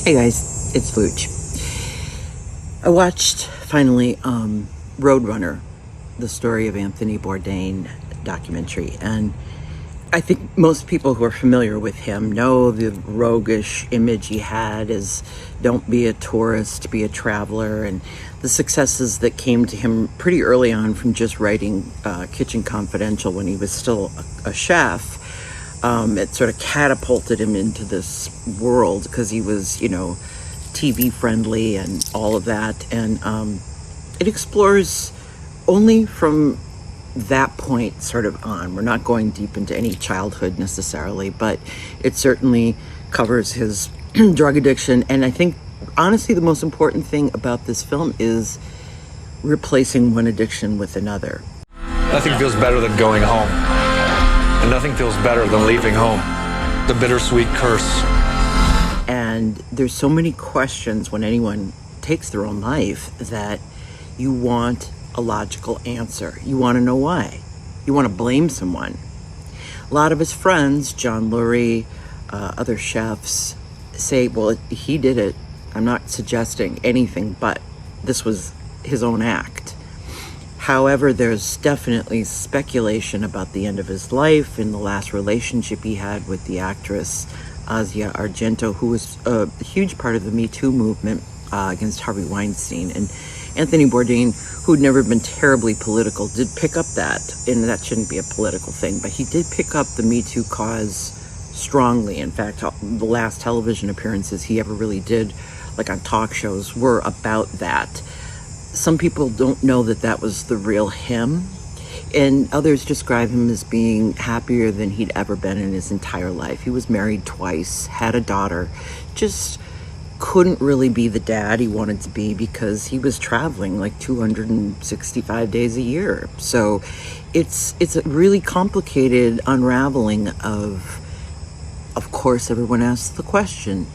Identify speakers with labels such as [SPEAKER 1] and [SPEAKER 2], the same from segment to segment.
[SPEAKER 1] Hey guys, it's Looch. I watched, finally, Roadrunner, the story of Anthony Bourdain documentary, and I think most people who are familiar with him know the roguish image he had as don't be a tourist, be a traveler, and the successes that came to him pretty early on from just writing Kitchen Confidential when he was still a chef. It sort of catapulted him into this world because he was, TV friendly and all of that. And it explores only from that point sort of on. We're not going deep into any childhood necessarily, but it certainly covers his drug addiction. And I think, honestly, the most important thing about this film is replacing one addiction with another.
[SPEAKER 2] Nothing feels better than going home. And nothing feels better than leaving home. The bittersweet curse.
[SPEAKER 1] And there's so many questions when anyone takes their own life that you want a logical answer. You want to know why. You want to blame someone. A lot of his friends, John Lurie, other chefs, say, well, he did it. I'm not suggesting anything, but this was his own act. However, there's definitely speculation about the end of his life and the last relationship he had with the actress Asia Argento, who was a huge part of the Me Too movement against Harvey Weinstein. And Anthony Bourdain, who'd never been terribly political, did pick up that, and that shouldn't be a political thing, but he did pick up the Me Too cause strongly. In fact, the last television appearances he ever really did, like on talk shows, were about that. Some people don't know that that was the real him, and others describe him as being happier than he'd ever been in his entire life. He was married twice, had a daughter, just couldn't really be the dad he wanted to be because he was traveling like 265 days a year. So it's a really complicated unraveling of course, everyone asks the question.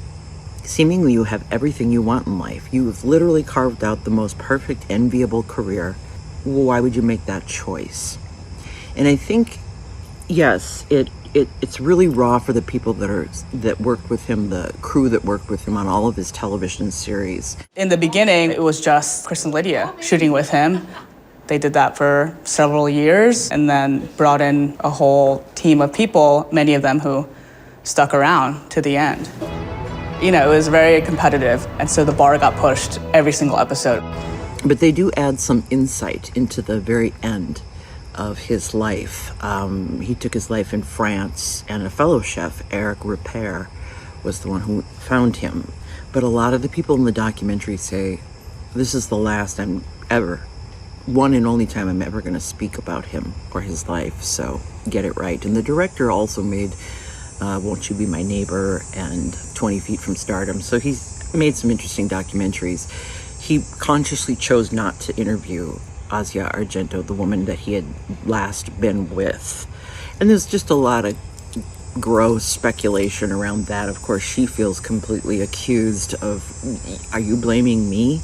[SPEAKER 1] Seemingly you have everything you want in life. You've literally carved out the most perfect, enviable career. Why would you make that choice? And I think, yes, it's really raw for the people that worked with him, the crew that worked with him on all of his television series.
[SPEAKER 3] In the beginning, it was just Chris and Lydia shooting with him. They did that for several years and then brought in a whole team of people, many of them who stuck around to the end. It was very competitive, and so the bar got pushed every single episode.
[SPEAKER 1] But they do add some insight into the very end of his life. He took his life in France, and a fellow chef, Eric Ripert, was the one who found him. But a lot of the people in the documentary say, this is the last one and only time I'm ever going to speak about him or his life, so get it right. And the director also made Won't You Be My Neighbor and 20 Feet from Stardom, so he's made some interesting documentaries. He consciously chose not to interview Asia Argento, the woman that he had last been with. And there's just a lot of gross speculation around that. Of course, she feels completely accused of, are you blaming me?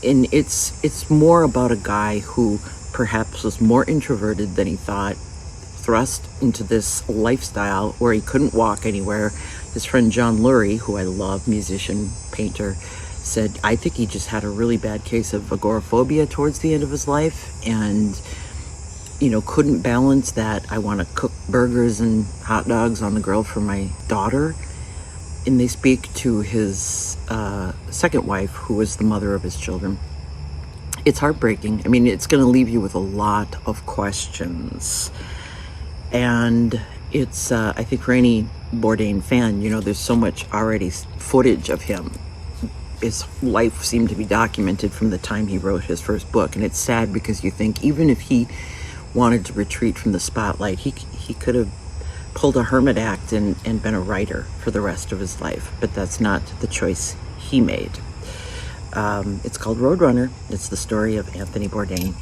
[SPEAKER 1] And it's more about a guy who perhaps was more introverted than he thought, thrust into this lifestyle where he couldn't walk anywhere. His friend John Lurie, who I love, musician, painter, said, I think he just had a really bad case of agoraphobia towards the end of his life and, couldn't balance that. I want to cook burgers and hot dogs on the grill for my daughter. And they speak to his second wife, who was the mother of his children. It's heartbreaking. I mean, it's going to leave you with a lot of questions. And it's, I think for any Bourdain fan, there's so much already footage of him. His life seemed to be documented from the time he wrote his first book. And it's sad because you think even if he wanted to retreat from the spotlight, he could have pulled a hermit act and been a writer for the rest of his life. But that's not the choice he made. It's called Roadrunner. It's the story of Anthony Bourdain.